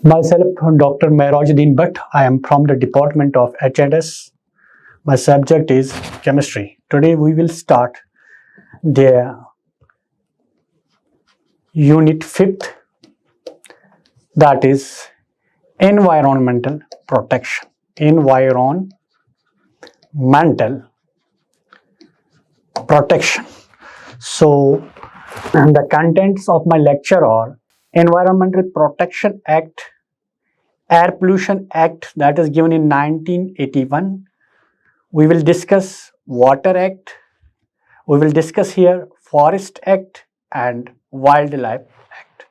Myself, Dr. Bhat. I am from the Department of HNS. My subject is chemistry. Today we will start the unit 5th, that is environmental protection. Environmental protection. So, the contents of my lecture are Environmental Protection Act, Air Pollution Act, that is given in 1981. We will discuss Water Act. We will discuss here Forest Act and Wildlife Act.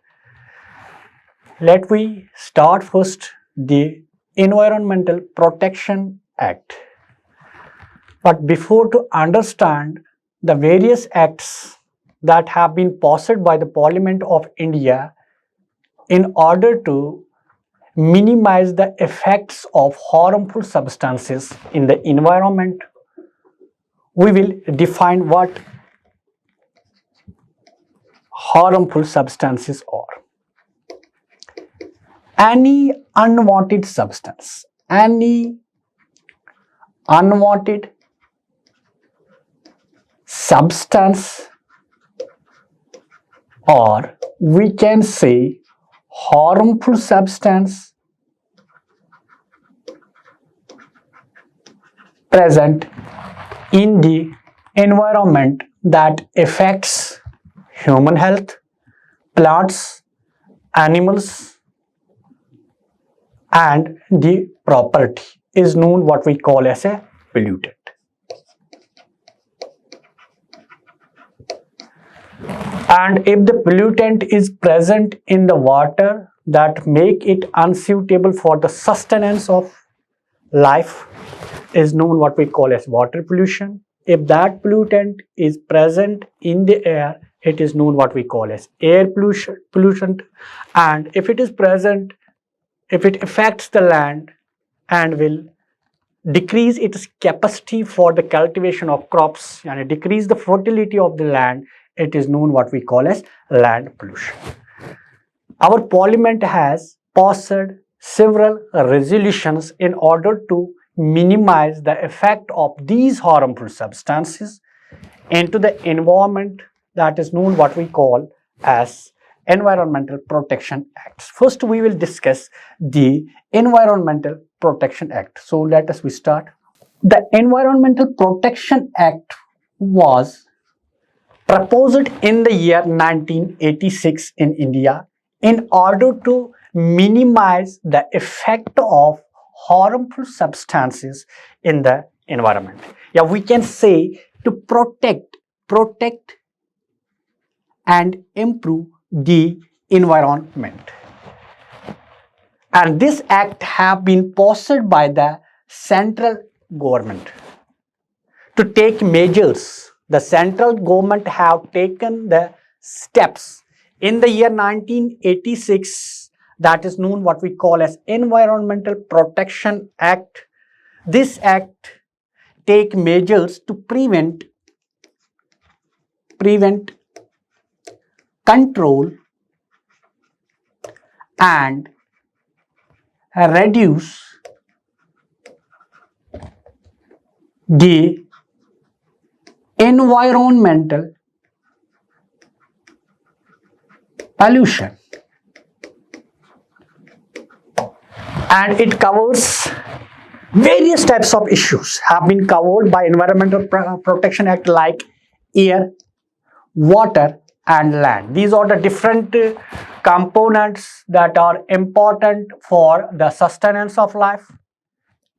Let me start first the Environmental Protection Act. But before to understand the various acts that have been passed by the Parliament of India in order to minimize the effects of harmful substances in the environment, we will define what harmful substances are. Any unwanted substance, or we can say harmful substance present in the environment that affects human health, plants, animals, and the property is known what we call as a pollutant. And if the pollutant is present in the water that make it unsuitable for the sustenance of life is known what we call as water pollution. If that pollutant is present in the air, it is known what we call as air pollution. And if it is present, if it affects the land and will decrease its capacity for the cultivation of crops and decrease the fertility of the land, it is known what we call as land pollution. Our parliament has passed several resolutions in order to minimize the effect of these harmful substances into the environment, that is known what we call as Environmental Protection Acts. First, we will discuss the Environmental Protection Act. So, let us start. The Environmental Protection Act was proposed in the year 1986 in India in order to minimize the effect of harmful substances in the environment. Yeah, we can say to protect and improve the environment. And this act have been passed by the central government to take measures. The central government have taken the steps in the year 1986, that is known what we call as Environmental Protection Act. This act take measures to prevent, control and reduce the environmental pollution, and it covers various types of issues have been covered by Environmental Protection Act like air, water and land. These are the different components that are important for the sustenance of life: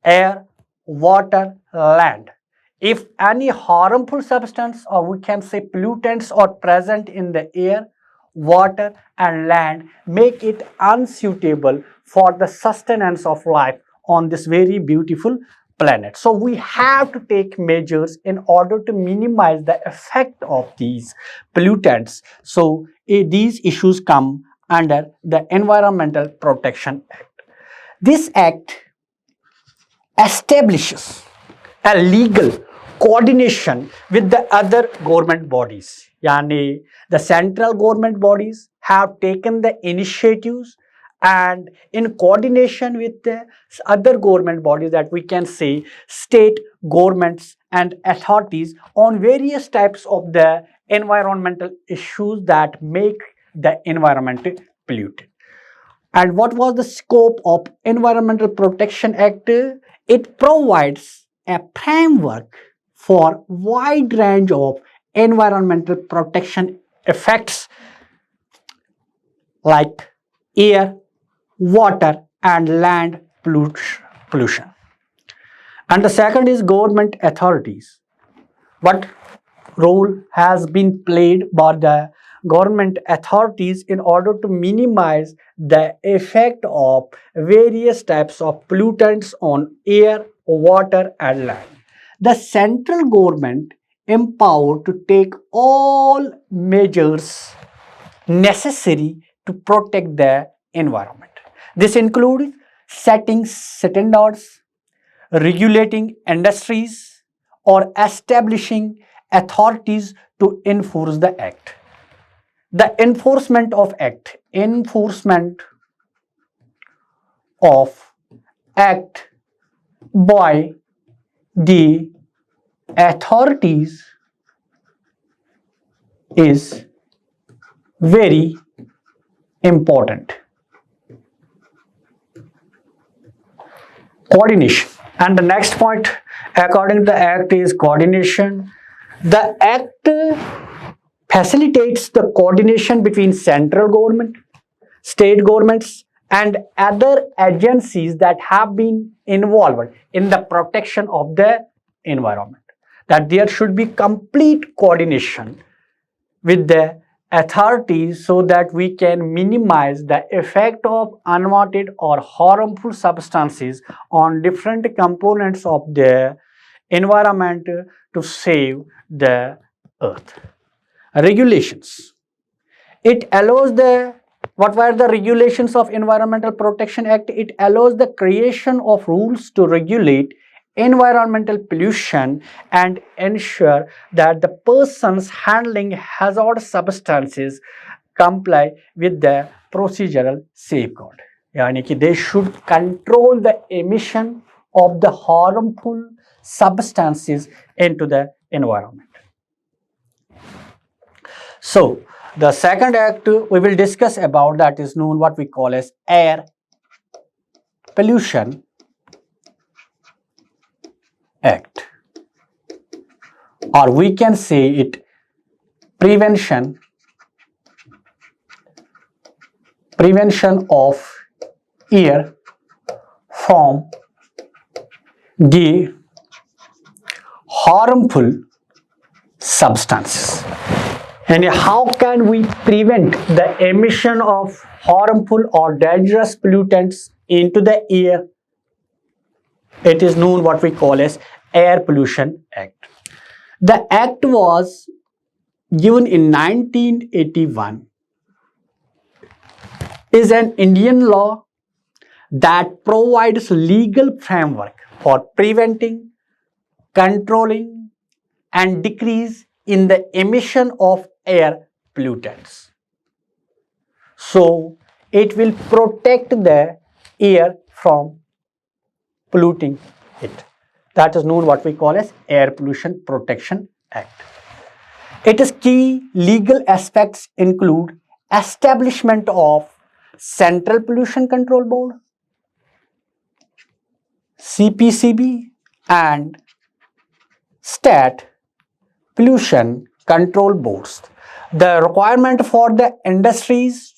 air, water, land. If any harmful substance, or we can say pollutants, are present in the air, water and land, make it unsuitable for the sustenance of life on this very beautiful planet. So we have to take measures in order to minimize the effect of these pollutants. So these issues come under the Environmental Protection Act. This act establishes a legal coordination with the other government bodies. Yani the central government bodies have taken the initiatives and in coordination with the other government bodies, that we can say state governments and authorities, on various types of the environmental issues that make the environment polluted. And what was the scope of Environmental Protection Act? It provides a framework for wide range of environmental protection effects like air, water and land pollution. And the second is government authorities. What role has been played by the government authorities in order to minimize the effect of various types of pollutants on air, water and land? The central government empowered to take all measures necessary to protect the environment. This includes setting standards, regulating industries, or establishing authorities to enforce the act. The enforcement of act by the authorities is very important. Coordination. And the next point according to the act is coordination. The act facilitates the coordination between central government, state governments and other agencies that have been involved in the protection of the environment. That there should be complete coordination with the authorities so that we can minimize the effect of unwanted or harmful substances on different components of the environment to save the earth. Regulations. It allows the, what were the regulations of Environmental Protection Act? It allows the creation of rules to regulate environmental pollution and ensure that the persons handling hazardous substances comply with the procedural safeguard. Yani ki they should control the emission of the harmful substances into the environment. So the second act we will discuss about, that is known what we call as Air Pollution Act, or we can say it prevention of air from the harmful substances. And how can we prevent the emission of harmful or dangerous pollutants into the air? It is known what we call as Air Pollution Act. The act was given in 1981, is an Indian law that provides legal framework for preventing, controlling and decrease in the emission of air pollutants. So it will protect the air from polluting it. That is known what we call as Air Pollution Protection Act. Its key legal aspects include establishment of Central Pollution Control Board, CPCB and State Pollution Control Boards. The requirement for the industries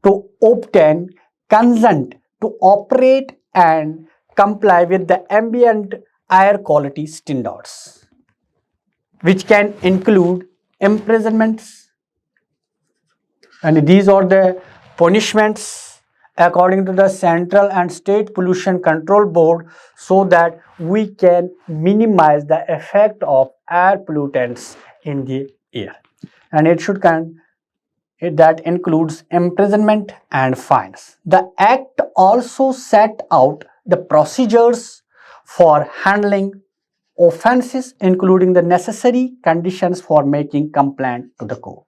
to obtain consent to operate and comply with the ambient air quality standards, which can include imprisonments, and these are the punishments according to the Central and State Pollution Control Board, so that we can minimize the effect of air pollutants in the air. And that includes imprisonment and fines. The Act also set out the procedures for handling offences, including the necessary conditions for making complaint to the court.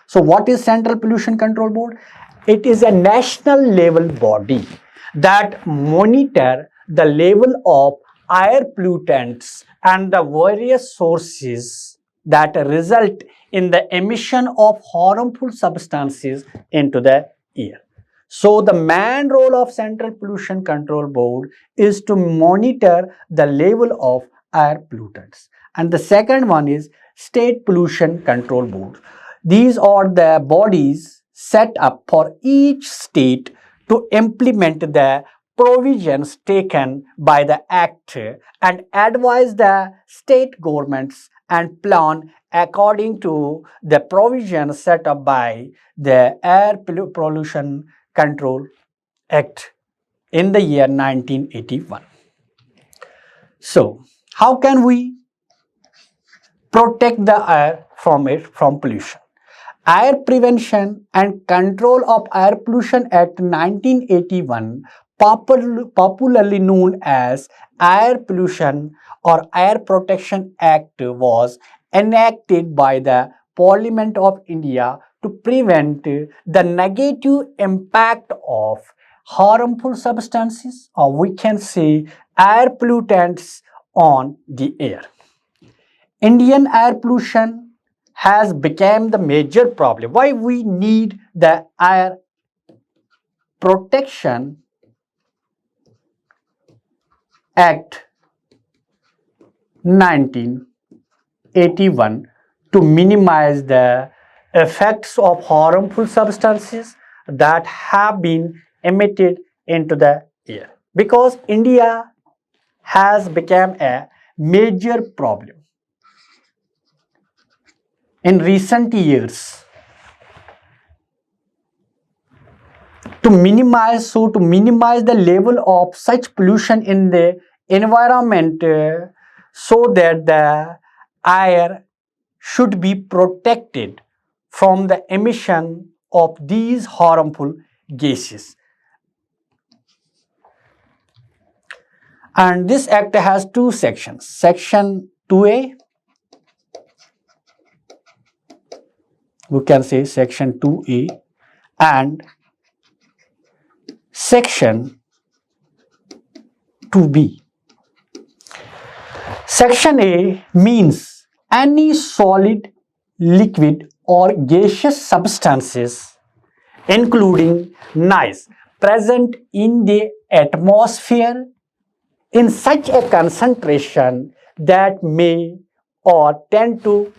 So what is Central Pollution Control Board? It is a national level body that monitor the level of air pollutants and the various sources that result in the emission of harmful substances into the air. So the main role of Central Pollution Control Board is to monitor the level of air pollutants. And the second one is State Pollution Control Board. These are the bodies set up for each state to implement the provisions taken by the Act and advise the state governments and plan according to the provisions set up by the Air Pollution Control Act in the year 1981. So, how can we protect the air from pollution? Air Prevention and Control of Air Pollution Act 1981, popularly known as Air Pollution or Air Protection Act, was enacted by the Parliament of India to prevent the negative impact of harmful substances, or we can say air pollutants, on the air. Indian air pollution has become the major problem. Why we need the Air Protection Act 1981 to minimize the effects of harmful substances that have been emitted into the air, because India has become a major problem in recent years. To minimize the level of such pollution in the environment, so that the air should be protected from the emission of these harmful gases. And this act has two sections. Section 2A, we can say Section 2A, and Section 2B. Section A means any solid, liquid or gaseous substances, including noise, present in the atmosphere in such a concentration that may or tend to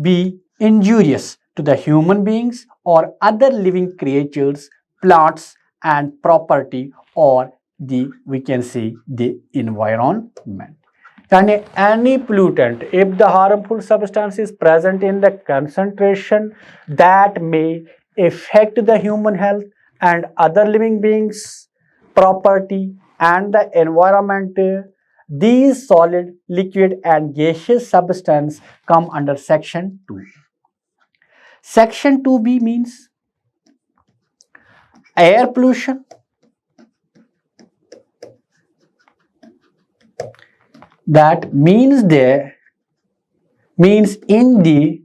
be injurious to the human beings or other living creatures, plants and property, or we can say the environment. And any pollutant, if the harmful substance is present in the concentration that may affect the human health and other living beings, property and the environment, these solid, liquid and gaseous substances come under Section 2. Section 2B means air pollution, that means in the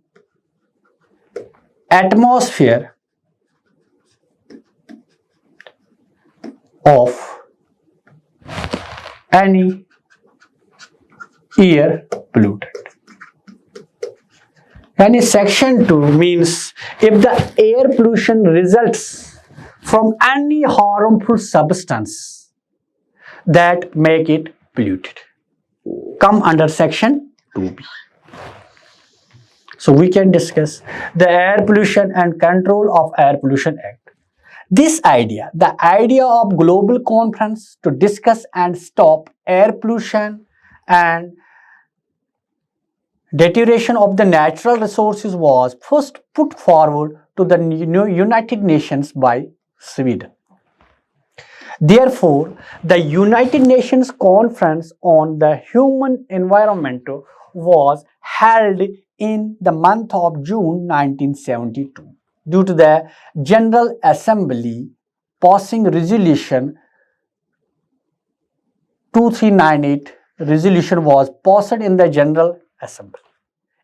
atmosphere of any air pollutant. And Section 2 means if the air pollution results from any harmful substance that make it polluted, come under Section 2B. So we can discuss the Air Pollution and Control of Air Pollution Act. The idea of global conference to discuss and stop air pollution and deterioration of the natural resources was first put forward to the United Nations by Sweden. Therefore, the United Nations Conference on the Human Environment was held in the month of June 1972. Due to the General Assembly passing resolution 2398, resolution was passed in the General Assembly.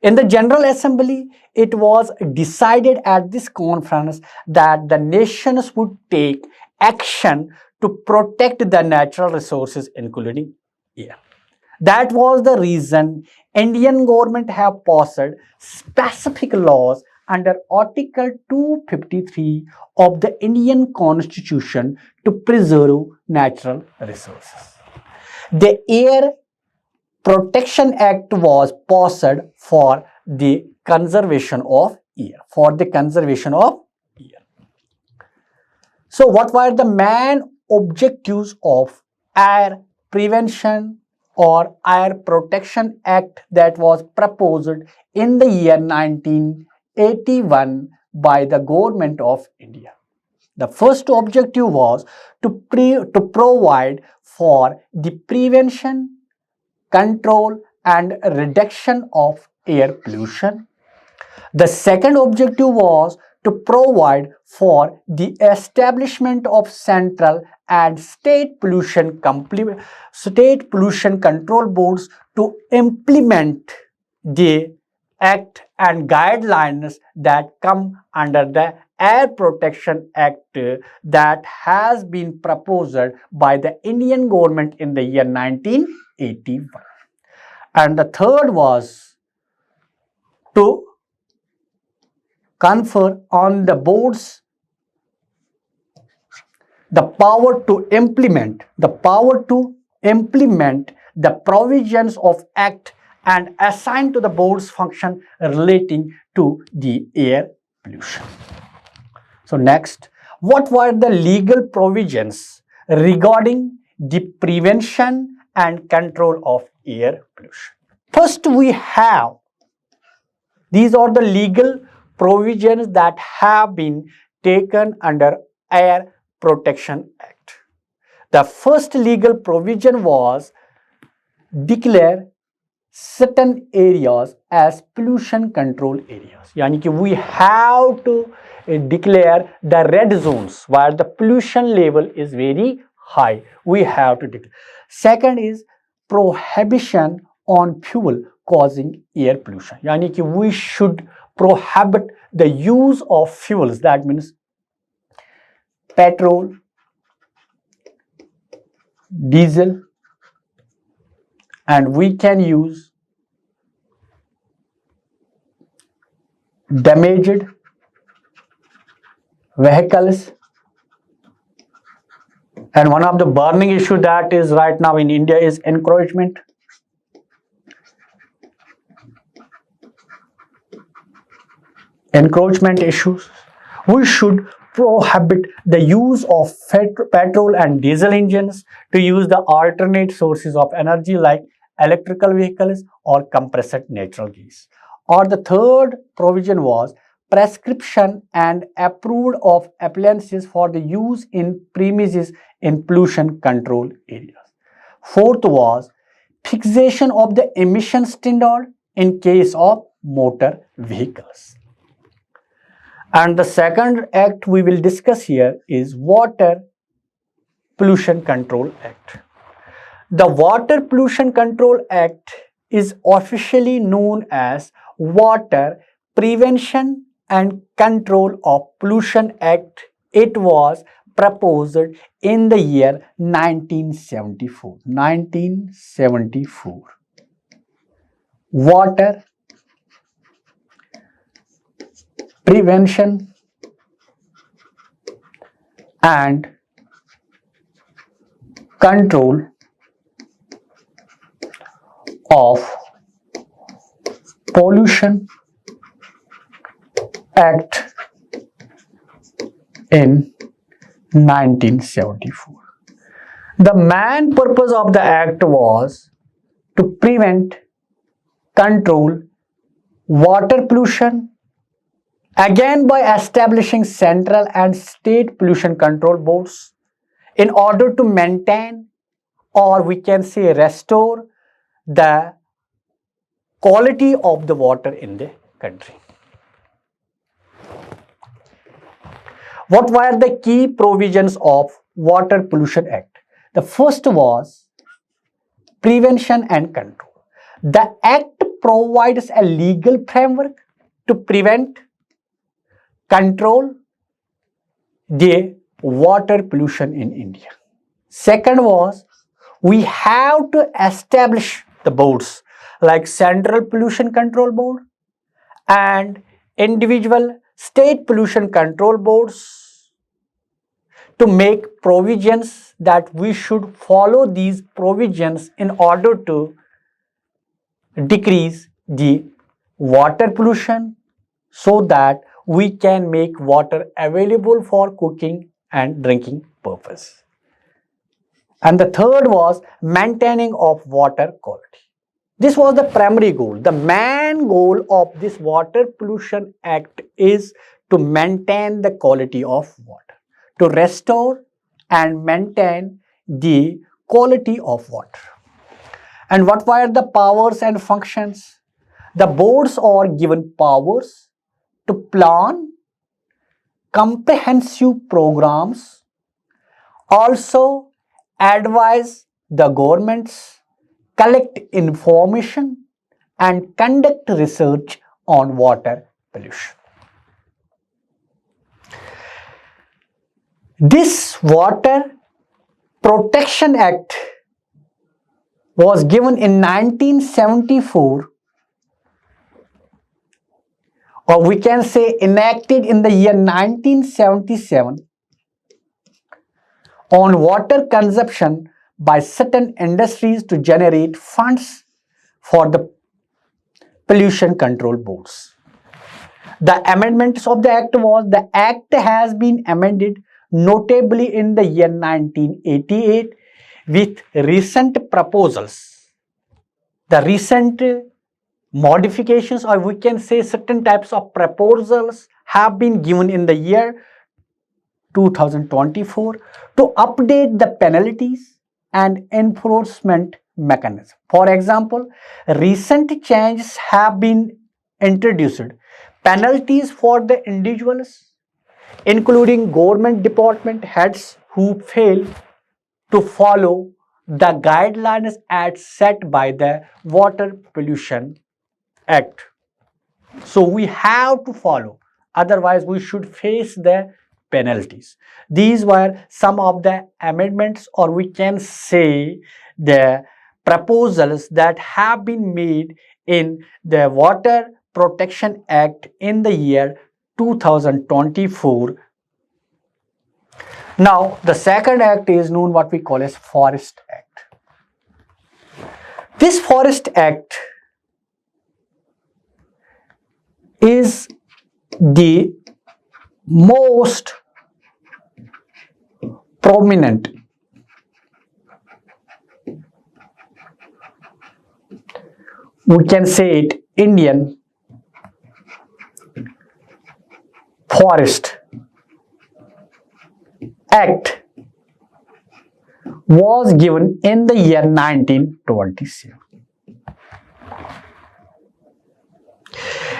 In the General Assembly, it was decided at this conference that the nations would take action to protect the natural resources, including air. That was the reason Indian government have passed specific laws under Article 253 of the Indian Constitution to preserve natural resources. The Air Protection Act was passed for the conservation of air. So what were the main objectives of Air Prevention or Air Protection Act that was proposed in the year 1981 by the government of India? The first objective was to provide for the prevention, control and reduction of air pollution. The second objective was to provide for the establishment of central and state pollution control boards to implement the act and guidelines that come under the Air Protection Act that has been proposed by the Indian government in the year 1981. And the third was to confer on the boards the power to implement the provisions of act and assign to the boards function relating to the air pollution. So next, what were the legal provisions regarding the prevention and control of air pollution? First, we have these are the legal provisions that have been taken under Air Protection Act. The first legal provision was declare certain areas as pollution control areas. Yani ki we have to declare the red zones where the pollution level is very high. We have to declare. Second is prohibition on fuel causing air pollution. Yani ki we should prohibit the use of fuels. That means petrol, diesel, and we can use damaged vehicles. And one of the burning issue that is right now in India is encroachment. Encroachment issues. We should prohibit the use of petrol and diesel engines to use the alternate sources of energy like electrical vehicles or compressed natural gas. Or the third provision was prescription and approved of appliances for the use in premises in pollution control areas. Fourth was fixation of the emission standard in case of motor vehicles. And the second act we will discuss here is Water Pollution Control Act. The Water Pollution Control Act is officially known as Water Prevention and Control of Pollution Act. It was proposed in the year 1974. 1974. Water Prevention and Control of Pollution Act in 1974. The main purpose of the act was to prevent, control water pollution, again by establishing central and state pollution control boards in order to maintain, or we can say restore, the quality of the water in the country. What were the key provisions of Water Pollution Act? The first was prevention and control. The Act provides a legal framework to prevent, control the water pollution in India. Second was, we have to establish the boards like Central Pollution Control Board and individual state pollution control boards to make provisions that we should follow these provisions in order to decrease the water pollution so that we can make water available for cooking and drinking purpose. And the third was maintaining of water quality. This was the primary goal. The main goal of this Water Pollution Act is to maintain the quality of water, to restore and maintain the quality of water. And what were the powers and functions? The boards are given powers to plan comprehensive programs, also advise the governments, collect information and conduct research on water pollution. This Water Protection Act was given in 1974, or we can say enacted in the year 1977 on water consumption by certain industries to generate funds for the pollution control boards. The amendments of the act was, the act has been amended notably in the year 1988 with recent proposals. The recent modifications, or we can say certain types of proposals, have been given in the year 2024 to update the penalties and enforcement mechanism. For example, recent changes have been introduced. Penalties for the individuals, including government department heads who fail to follow the guidelines as set by the Water Pollution Act. So we have to follow, otherwise we should face the penalties. These were some of the amendments, or we can say the proposals that have been made in the Water Protection Act in the year 2024. Now the second act is known what we call as Forest Act. This Forest Act is the most prominent we can say it Indian Forest Act was given in the year 1927,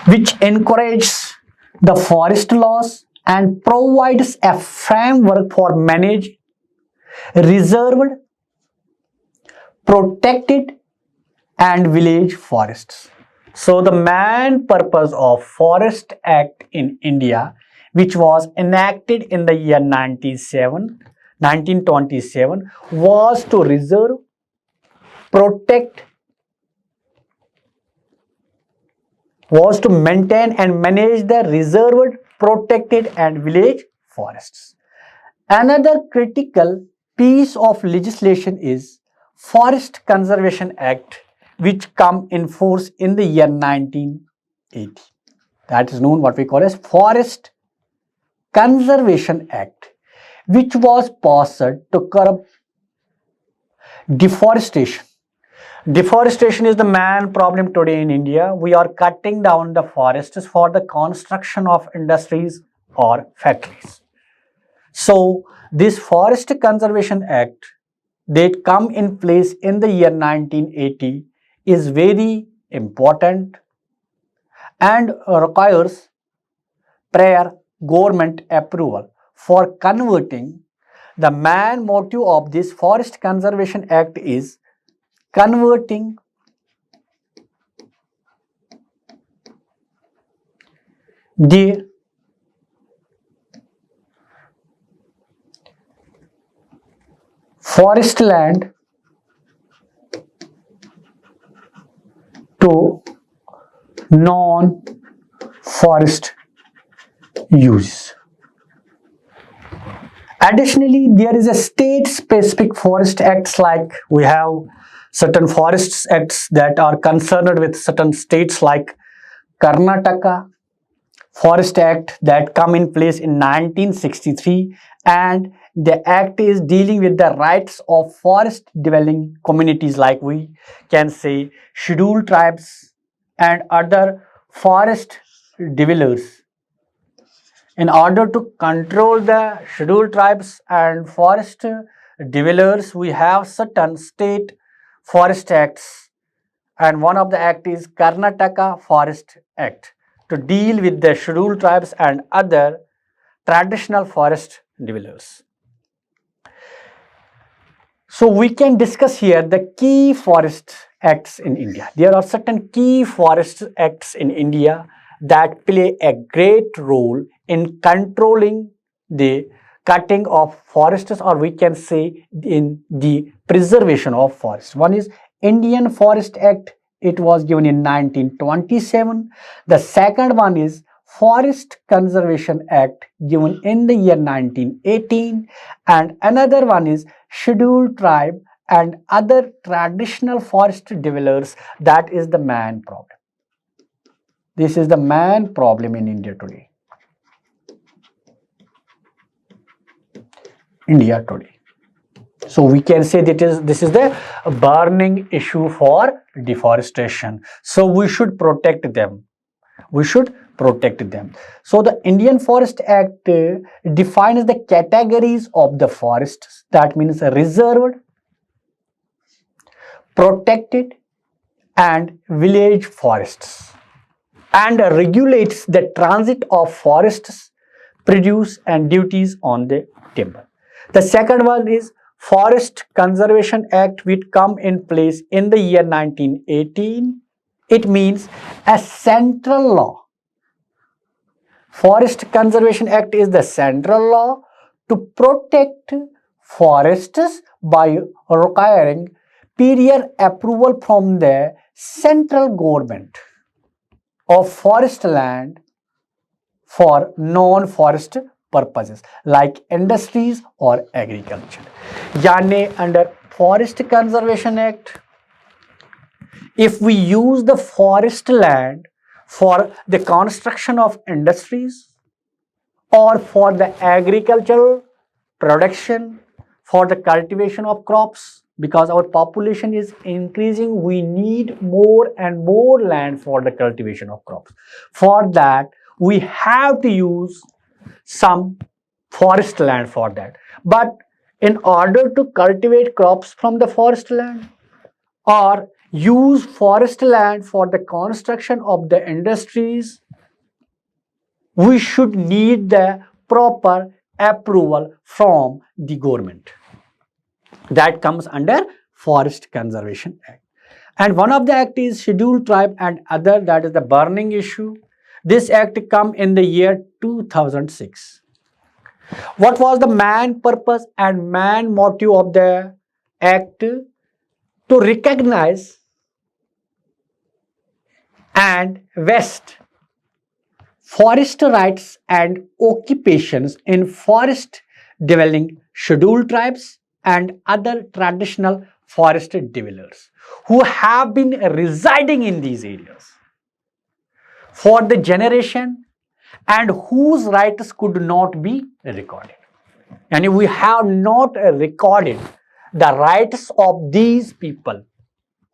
which encourages the forest laws and provides a framework for managed, reserved, protected and village forests. So the main purpose of Forest Act in India, which was enacted in the year 1927, was to reserve, protect, was to maintain and manage the reserved, protected and village forests. Another critical piece of legislation is Forest Conservation Act, which come in force in the year 1980. That is known what we call as Forest Conservation Act, which was passed to curb deforestation. Deforestation is the main problem today in India. We are cutting down the forests for the construction of industries or factories. So this Forest Conservation Act that come in place in the year 1980 is very important and requires prior government approval for converting. The main motive of this Forest Conservation Act is converting the forest land to non-forest use. Additionally, there is a state-specific forest acts, like we have certain forests acts that are concerned with certain states, like Karnataka Forest Act that come in place in 1963, and the act is dealing with the rights of forest dwelling communities, like we can say scheduled tribes and other forest dwellers. In order to control the scheduled tribes and forest dwellers, we have certain state forest acts, and one of the act is Karnataka Forest Act to deal with the scheduled tribes and other traditional forest dwellers. So we can discuss here the key forest acts in India. There are certain key forest acts in India that play a great role in controlling the cutting of forests, or we can say in the preservation of forests. One is Indian Forest Act. It was given in 1927. The second one is Forest Conservation Act, given in the year 1918, and another one is Scheduled Tribe and other traditional forest dwellers. That is the man problem. This is the man problem in India today. So we can say that this is the burning issue for deforestation. So we should protect them. So the Indian Forest Act defines the categories of the forests. That means reserved, protected, and village forests, and regulates the transit of forests, produce, and duties on the timber. The second one is Forest Conservation Act, which come in place in the year 1918. It means a central law. Forest Conservation Act is the central law to protect forests by requiring prior approval from the central government of forest land for non-forest purposes like industries or agriculture. Yani under Forest Conservation Act, if we use the forest land for the construction of industries or for the agricultural production, for the cultivation of crops, because our population is increasing, we need more and more land for the cultivation of crops. For that, we have to use some forest land for that. But in order to cultivate crops from the forest land or use forest land for the construction of the industries, we should need the proper approval from the government. That comes under Forest Conservation Act. And one of the act is Scheduled Tribe and other, that is the burning issue. This act come in the year 2006. What was the main purpose and main motive of the act? To recognize and vest forest rights and occupations in forest dwelling scheduled tribes and other traditional forest dwellers who have been residing in these areas for the generation and whose rights could not be recorded. And we have not recorded the rights of these people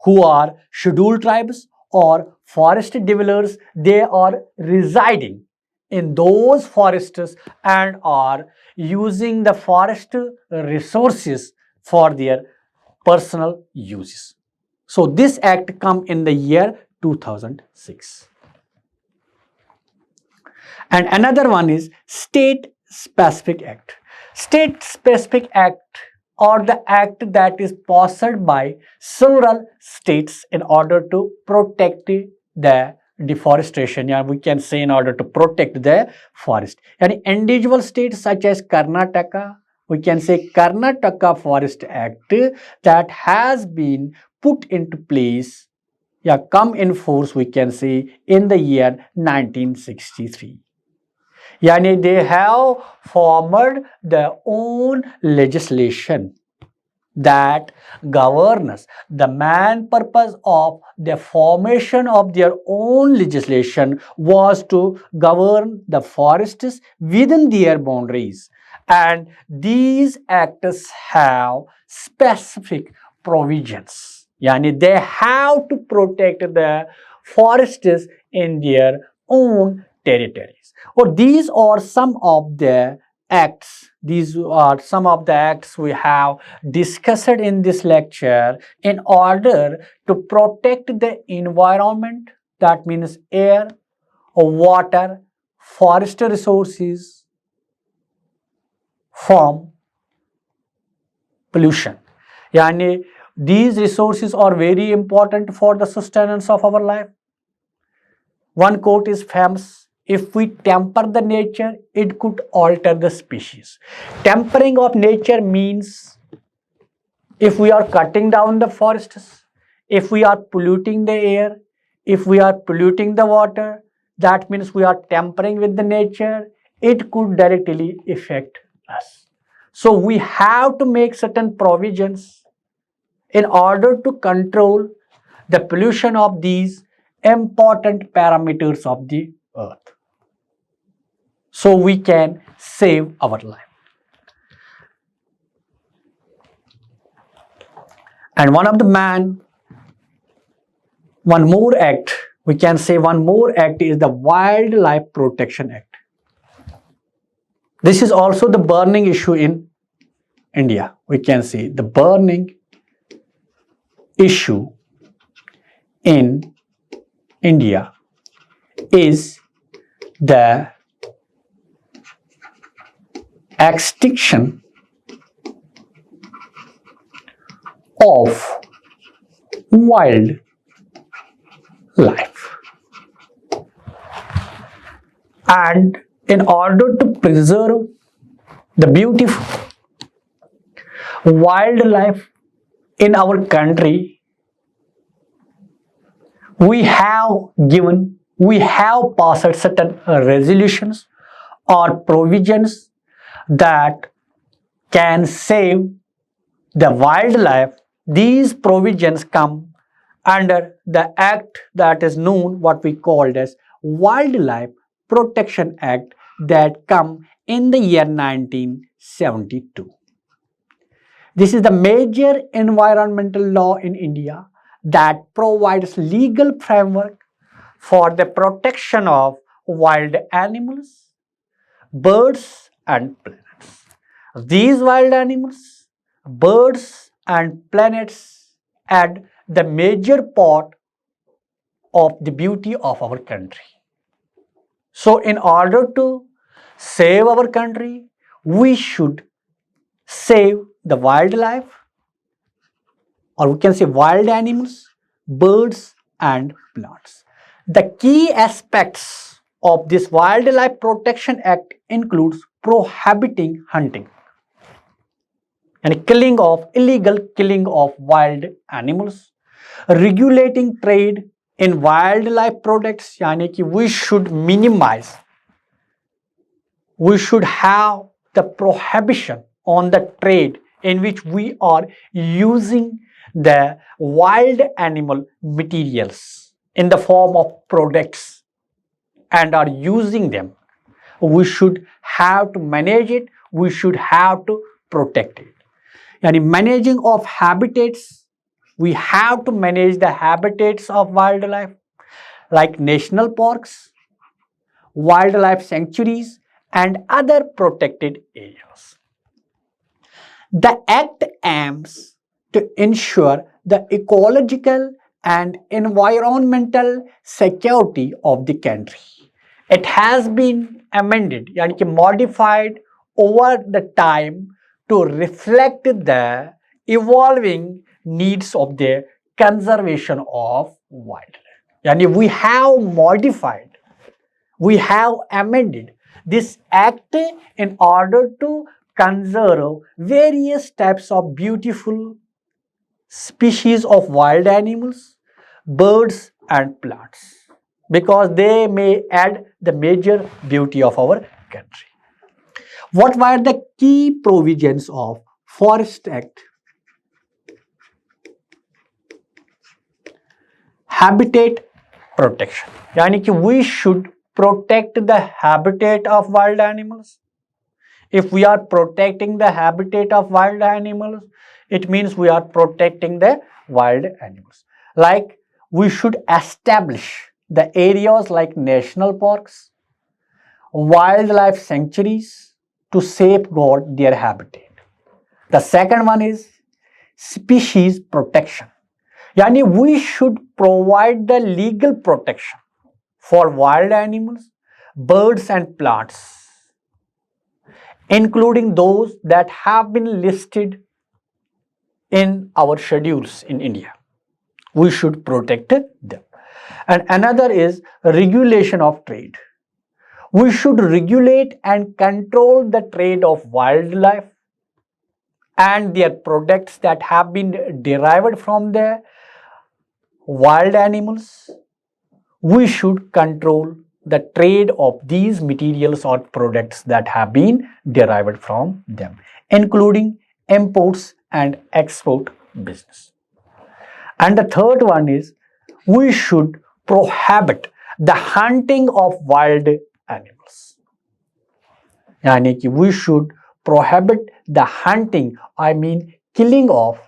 who are scheduled tribes or forest dwellers. They are residing in those forests and are using the forest resources for their personal uses. So this act come in the year 2006. And another one is State Specific Act. State Specific Act, or the act that is passed by several states in order to protect the deforestation, yeah, we can say, in order to protect the forest. And individual states such as Karnataka, we can say Karnataka Forest Act that has been put into place, yeah, come in force, we can say, in the year 1963. Yani they have formed their own legislation that governs the main purpose of the formation of their own legislation was to govern the forests within their boundaries, and these acts have specific provisions, yani they have to protect the forests in their own territories. Or these are some of the acts, these are some of the acts we have discussed in this lecture in order to protect the environment, that means air, water, forest resources from pollution. Yani these resources are very important for the sustenance of our life. One quote is famous: if we temper the nature, it could alter the species. Tempering of nature means if we are cutting down the forests, if we are polluting the air, if we are polluting the water, that means we are tampering with the nature. It could directly affect us. So we have to make certain provisions in order to control the pollution of these important parameters of the earth, so we can save our life. And one more act, we can say one more act is the Wildlife Protection Act. This is also the burning issue in India. We can say the burning issue in India is the extinction of wildlife. And in order to preserve the beautiful wildlife in our country, we have passed certain resolutions or provisions that can save the wildlife. These provisions come under the act that is known what we called as Wildlife Protection Act, that come in the year 1972. This is the major environmental law in India that provides legal framework for the protection of wild animals, birds and planets. These wild animals, birds and planets add the major part of the beauty of our country. So in order to save our country, we should save the wildlife, or we can say wild animals, birds and plants. The key aspects of this Wildlife Protection Act includes prohibiting hunting and illegal killing of wild animals, regulating trade in wildlife products, yani ki we should minimize, we should have the prohibition on the trade in which we are using the wild animal materials in the form of products and are using them. We should have to manage it, we should have to protect it. And in managing of habitats, we have to manage the habitats of wildlife like national parks, wildlife sanctuaries and other protected areas. The Act aims to ensure the ecological and environmental security of the country. It has been amended, yani ki modified over the time to reflect the evolving needs of the conservation of wildlife. Yani we have modified, we have amended this act in order to conserve various types of beautiful species of wild animals, birds and plants, because they may add the major beauty of our country. What were the key provisions of Forest Act? Habitat protection. Yani ki we should protect the habitat of wild animals. If we are protecting the habitat of wild animals, it means we are protecting the wild animals. Like we should establish the areas like national parks, wildlife sanctuaries to safeguard their habitat. The second one is species protection. Yani we should provide the legal protection for wild animals, birds and plants, including those that have been listed in our schedules in India. We should protect them. And another is regulation of trade. We should regulate and control the trade of wildlife and their products that have been derived from the wild animals. We should control the trade of these materials or products that have been derived from them, including imports and export business. And the third one is we should prohibit the hunting of wild animals. Yani ki we should prohibit the hunting, I mean killing of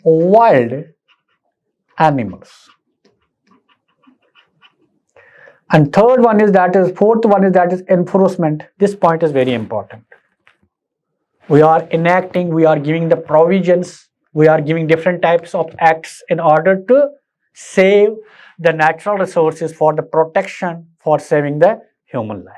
wild animals. And fourth one is that is enforcement. This point is very important. We are enacting, we are giving the provisions, we are giving different types of acts in order to save the natural resources for the protection, for saving the human life.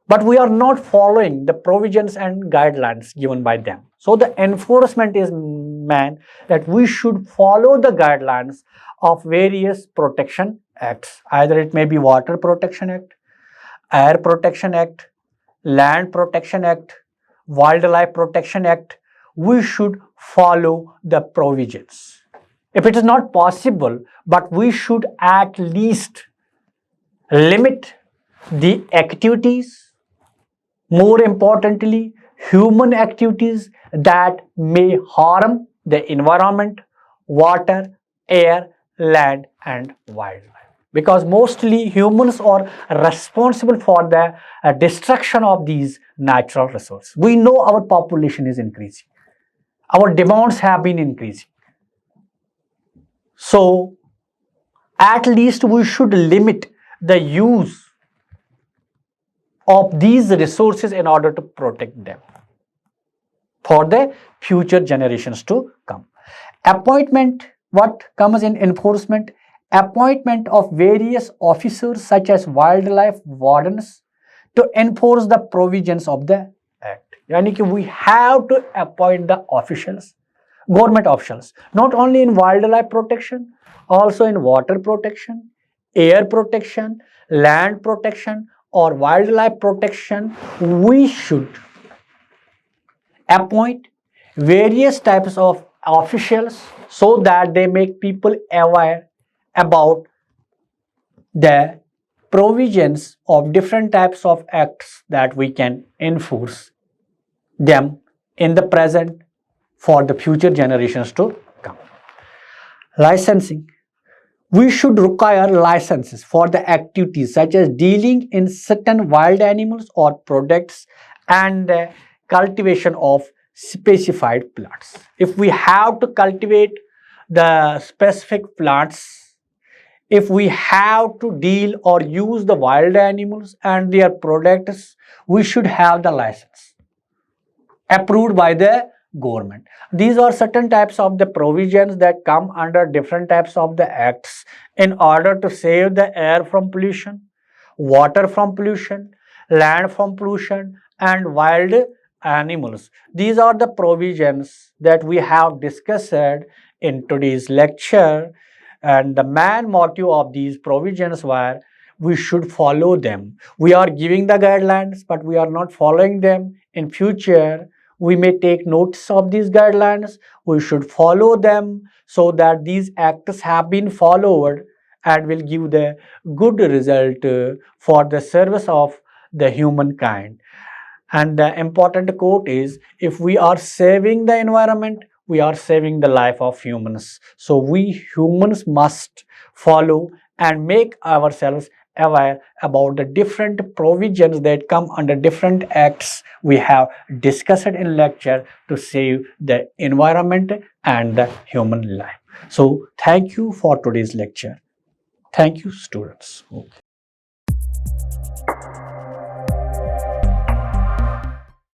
But we are not following the provisions and guidelines given by them. So the enforcement is meant that we should follow the guidelines of various protection acts. Either it may be Water Protection Act, Air Protection Act, Land Protection Act, Wildlife Protection Act. We should follow the provisions. If it is not possible, but we should at least limit the activities, more importantly, human activities that may harm the environment, water, air, land and wildlife. Because mostly humans are responsible for the destruction of these natural resources. We know our population is increasing. Our demands have been increasing. So, at least we should limit the use of these resources in order to protect them for the future generations to come. Appointment, what comes in enforcement? Appointment of various officers such as wildlife wardens to enforce the provisions of the act. Yani ki we have to appoint the officials, government officials, not only in wildlife protection, also in water protection, air protection, land protection or wildlife protection. We should appoint various types of officials so that they make people aware about the provisions of different types of acts that we can enforce them in the present for the future generations to come. Licensing. We should require licenses for the activities such as dealing in certain wild animals or products and the cultivation of specified plants. If we have to cultivate the specific plants, if we have to deal or use the wild animals and their products, we should have the license approved by the government. These are certain types of the provisions that come under different types of the acts in order to save the air from pollution, water from pollution, land from pollution and wild animals. These are the provisions that we have discussed in today's lecture, and the main motive of these provisions were we should follow them. We are giving the guidelines, but we are not following them. In future, we may take notice of these guidelines. We should follow them so that these acts have been followed and will give the good result for the service of the humankind. And the important quote is, if we are saving the environment, we are saving the life of humans. So we humans must follow and make ourselves aware about the different provisions that come under different acts we have discussed in lecture to save the environment and the human life. So thank you for today's lecture. Thank you, students.